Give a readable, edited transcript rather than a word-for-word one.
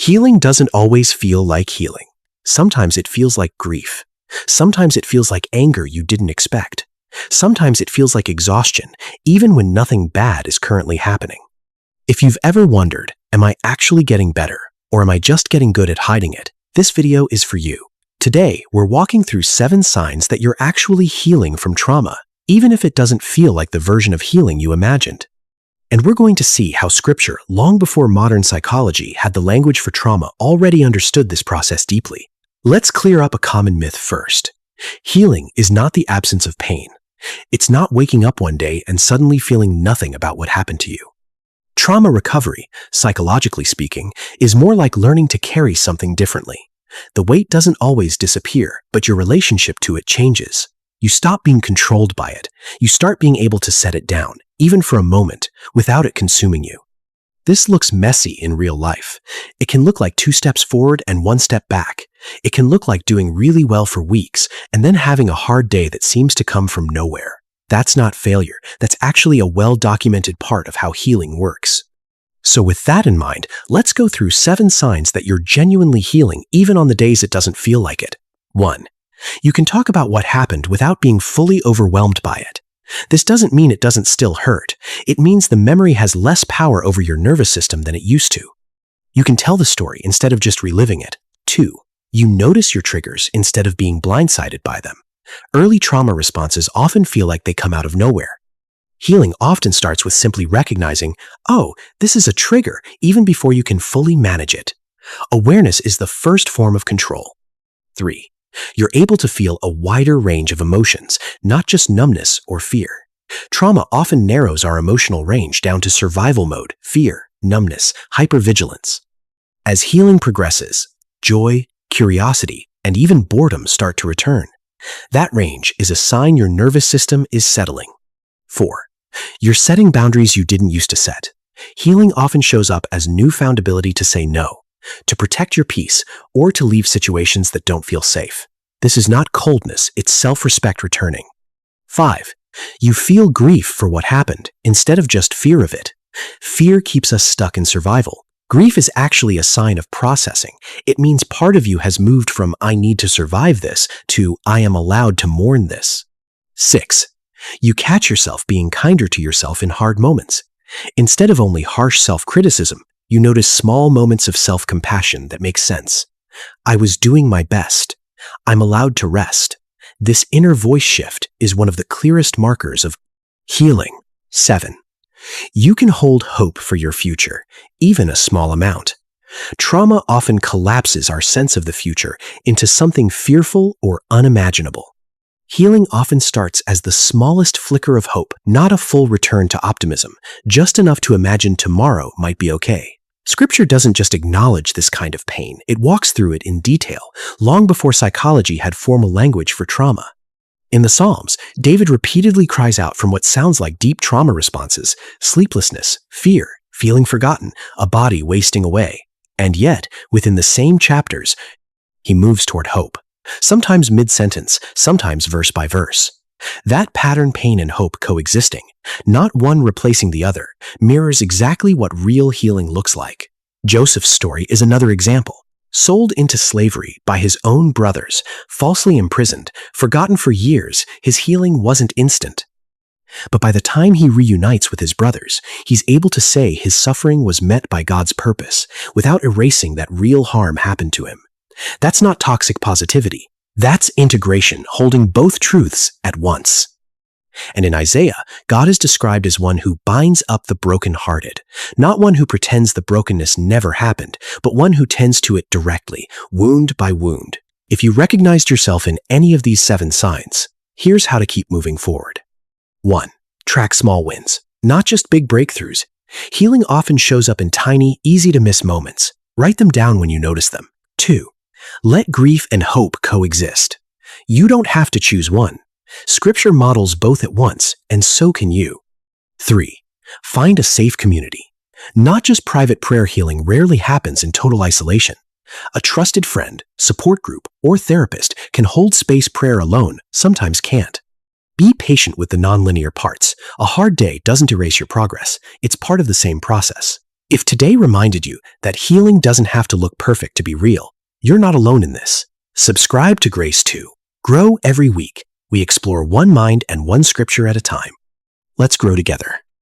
Healing doesn't always feel like healing. Sometimes it feels like grief. Sometimes it feels like anger you didn't expect. Sometimes it feels like exhaustion, even when nothing bad is currently happening. If you've ever wondered, am I actually getting better, or am I just getting good at hiding it? This video is for you. Today, we're walking through 7 signs that you're actually healing from trauma, even if it doesn't feel like the version of healing you imagined. And we're going to see how Scripture, long before modern psychology had the language for trauma, already understood this process deeply. Let's clear up a common myth first. Healing is not the absence of pain. It's not waking up one day and suddenly feeling nothing about what happened to you. Trauma recovery, psychologically speaking, is more like learning to carry something differently. The weight doesn't always disappear, but your relationship to it changes. You stop being controlled by it. You start being able to set it down, even for a moment, without it consuming you. This looks messy in real life. It can look like 2 steps forward and 1 step back. It can look like doing really well for weeks and then having a hard day that seems to come from nowhere. That's not failure. That's actually a well-documented part of how healing works. So with that in mind, let's go through 7 signs that you're genuinely healing even on the days it doesn't feel like it. 1. You can talk about what happened without being fully overwhelmed by it. This doesn't mean it doesn't still hurt. It means the memory has less power over your nervous system than it used to. You can tell the story instead of just reliving it. 2. You notice your triggers instead of being blindsided by them. Early trauma responses often feel like they come out of nowhere. Healing often starts with simply recognizing, oh, this is a trigger, even before you can fully manage it. Awareness is the first form of control. 3. You're able to feel a wider range of emotions, not just numbness or fear. Trauma often narrows our emotional range down to survival mode, fear, numbness, hypervigilance. As healing progresses, joy, curiosity, and even boredom start to return. That range is a sign your nervous system is settling. 4. You're setting boundaries you didn't used to set. Healing often shows up as newfound ability to say no, to protect your peace, or to leave situations that don't feel safe. This is not coldness, it's self-respect returning. 5. You feel grief for what happened, instead of just fear of it. Fear keeps us stuck in survival. Grief is actually a sign of processing. It means part of you has moved from I need to survive this to I am allowed to mourn this. 6. You catch yourself being kinder to yourself in hard moments. Instead of only harsh self-criticism, you notice small moments of self-compassion that make sense. I was doing my best. I'm allowed to rest. This inner voice shift is one of the clearest markers of healing. 7. You can hold hope for your future, even a small amount. Trauma often collapses our sense of the future into something fearful or unimaginable. Healing often starts as the smallest flicker of hope, not a full return to optimism, just enough to imagine tomorrow might be okay. Scripture doesn't just acknowledge this kind of pain, it walks through it in detail, long before psychology had formal language for trauma. In the Psalms, David repeatedly cries out from what sounds like deep trauma responses: sleeplessness, fear, feeling forgotten, a body wasting away. And yet, within the same chapters, he moves toward hope. Sometimes mid-sentence, sometimes verse by verse. That pattern, pain and hope coexisting, not one replacing the other, mirrors exactly what real healing looks like. Joseph's story is another example. Sold into slavery by his own brothers, falsely imprisoned, forgotten for years, his healing wasn't instant. But by the time he reunites with his brothers, he's able to say his suffering was met by God's purpose, without erasing that real harm happened to him. That's not toxic positivity. That's integration, holding both truths at once. And in Isaiah, God is described as one who binds up the brokenhearted, not one who pretends the brokenness never happened, but one who tends to it directly, wound by wound. If you recognized yourself in any of these 7 signs, here's how to keep moving forward. 1. Track small wins, not just big breakthroughs. Healing often shows up in tiny, easy-to-miss moments. Write them down when you notice them. 2. Let grief and hope coexist. You don't have to choose one. Scripture models both at once, and so can you. 3. Find a safe community. Not just private prayer healing rarely happens in total isolation. A trusted friend, support group, or therapist can hold space prayer alone sometimes can't. Be patient with the nonlinear parts. A hard day doesn't erase your progress. It's part of the same process. If today reminded you that healing doesn't have to look perfect to be real, you're not alone in this. Subscribe to Grace 2. Grow every week. We explore one mind and one scripture at a time. Let's grow together.